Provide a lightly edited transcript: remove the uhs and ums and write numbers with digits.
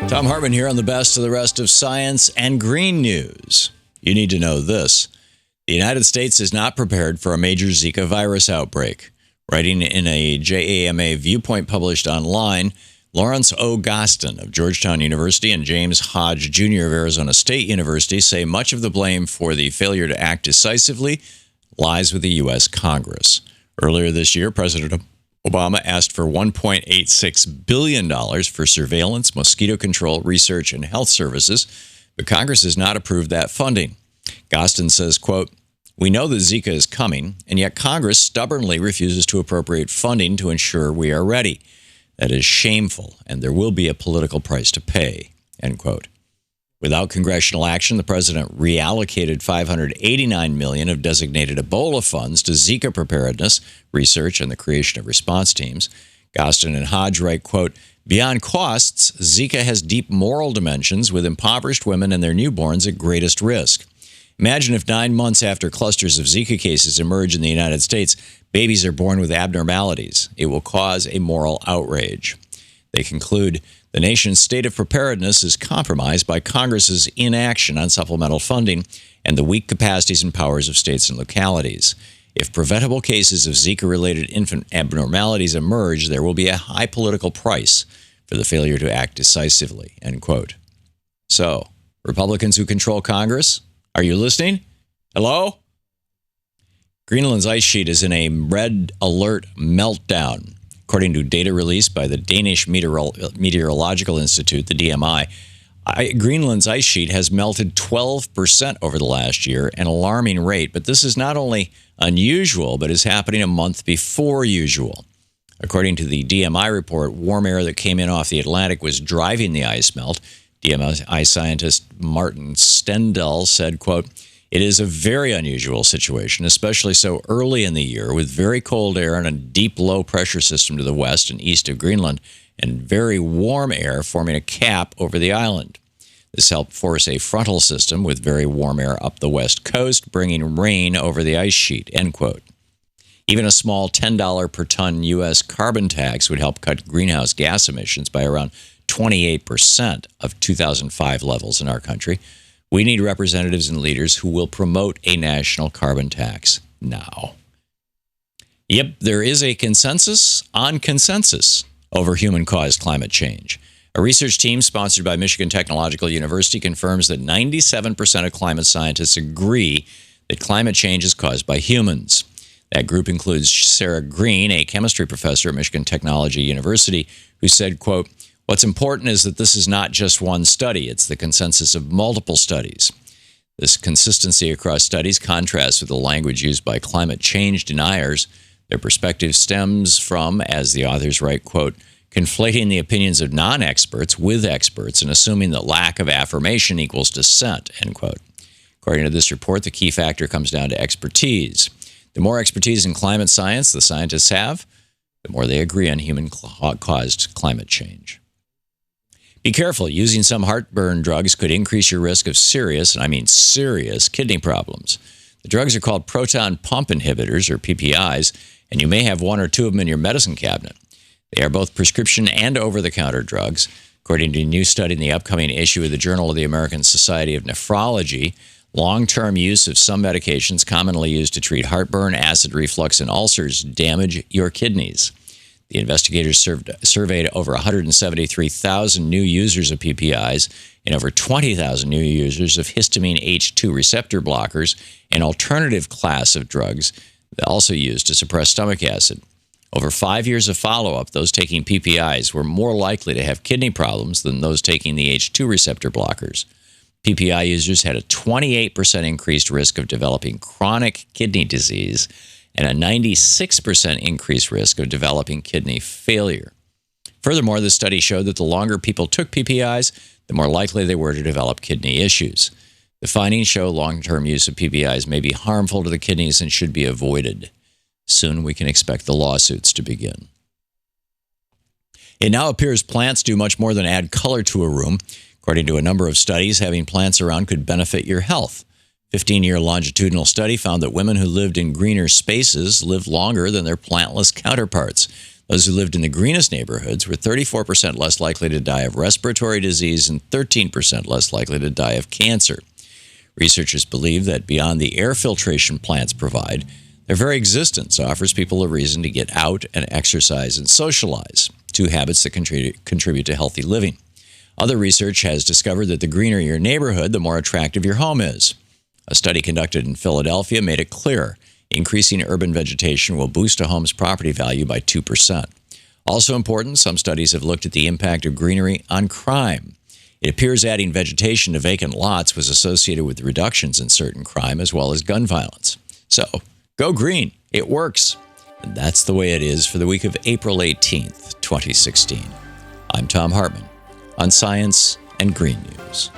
Thom Hartmann here on the best of the rest of science and green news. You need to know this. The United States is not prepared for a major Zika virus outbreak. Writing in a JAMA viewpoint published online, Lawrence O. Gostin of Georgetown University and James Hodge Jr. of Arizona State University say much of the blame for the failure to act decisively lies with the U.S. Congress. Earlier this year, President Obama asked for $1.86 billion for surveillance, mosquito control, research, and health services, but Congress has not approved that funding. Gostin says, quote, "We know that Zika is coming, and yet Congress stubbornly refuses to appropriate funding to ensure we are ready. That is shameful, and there will be a political price to pay," end quote. Without congressional action, the president reallocated $589 million of designated Ebola funds to Zika preparedness, research, and the creation of response teams. Gostin and Hodge write, quote, "Beyond costs, Zika has deep moral dimensions with impoverished women and their newborns at greatest risk. Imagine if 9 months after clusters of Zika cases emerge in the United States, babies are born with abnormalities. It will cause a moral outrage." They conclude, "The nation's state of preparedness is compromised by Congress's inaction on supplemental funding and the weak capacities and powers of states and localities. If preventable cases of Zika-related infant abnormalities emerge, there will be a high political price for the failure to act decisively," end quote. So, Republicans who control Congress, are you listening? Hello? Greenland's ice sheet is in a red alert meltdown. According to data released by the Danish Meteorological Institute, the DMI, Greenland's ice sheet has melted 12% over the last year, an alarming rate. But this is not only unusual, but is happening a month before usual. According to the DMI report, warm air that came in off the Atlantic was driving the ice melt. DMI scientist Martin Stendel said, quote, "It is a very unusual situation, especially so early in the year, with very cold air and a deep low-pressure system to the west and east of Greenland, and very warm air forming a cap over the island. This helped force a frontal system with very warm air up the west coast, bringing rain over the ice sheet," end quote. Even a small $10 per ton U.S. carbon tax would help cut greenhouse gas emissions by around 28% of 2005 levels in our country. We need representatives and leaders who will promote a national carbon tax now. Yep, there is a consensus on consensus over human-caused climate change. A research team sponsored by Michigan Technological University confirms that 97% of climate scientists agree that climate change is caused by humans. That group includes Sarah Green, a chemistry professor at Michigan Technology University, who said, quote, "What's important is that this is not just one study. It's the consensus of multiple studies. This consistency across studies contrasts with the language used by climate change deniers. Their perspective stems from, as the authors write, quote, conflating the opinions of non-experts with experts and assuming that lack of affirmation equals dissent," end quote. According to this report, the key factor comes down to expertise. The more expertise in climate science the scientists have, the more they agree on human-caused climate change. Be careful. Using some heartburn drugs could increase your risk of serious, and I mean serious, kidney problems. The drugs are called proton pump inhibitors, or PPIs, and you may have one or two of them in your medicine cabinet. They are both prescription and over-the-counter drugs. According to a new study in the upcoming issue of the Journal of the American Society of Nephrology, long-term use of some medications commonly used to treat heartburn, acid reflux, and ulcers damage your kidneys. The investigators surveyed over 173,000 new users of PPIs and over 20,000 new users of histamine H2 receptor blockers, an alternative class of drugs also used to suppress stomach acid. Over 5 years of follow-up, those taking PPIs were more likely to have kidney problems than those taking the H2 receptor blockers. PPI users had a 28% increased risk of developing chronic kidney disease and a 96% increased risk of developing kidney failure. Furthermore, the study showed that the longer people took PPIs, the more likely they were to develop kidney issues. The findings show long-term use of PPIs may be harmful to the kidneys and should be avoided. Soon we can expect the lawsuits to begin. It now appears plants do much more than add color to a room. According to a number of studies, having plants around could benefit your health. 15-year longitudinal study found that women who lived in greener spaces lived longer than their plantless counterparts. Those who lived in the greenest neighborhoods were 34% less likely to die of respiratory disease and 13% less likely to die of cancer. Researchers believe that beyond the air filtration plants provide, their very existence offers people a reason to get out and exercise and socialize, two habits that contribute to healthy living. Other research has discovered that the greener your neighborhood, the more attractive your home is. A study conducted in Philadelphia made it clear increasing urban vegetation will boost a home's property value by 2%. Also important, some studies have looked at the impact of greenery on crime. It appears adding vegetation to vacant lots was associated with reductions in certain crime as well as gun violence. So, go green. It works. And that's the way it is for the week of April 18th, 2016. I'm Thom Hartmann on Science and Green News.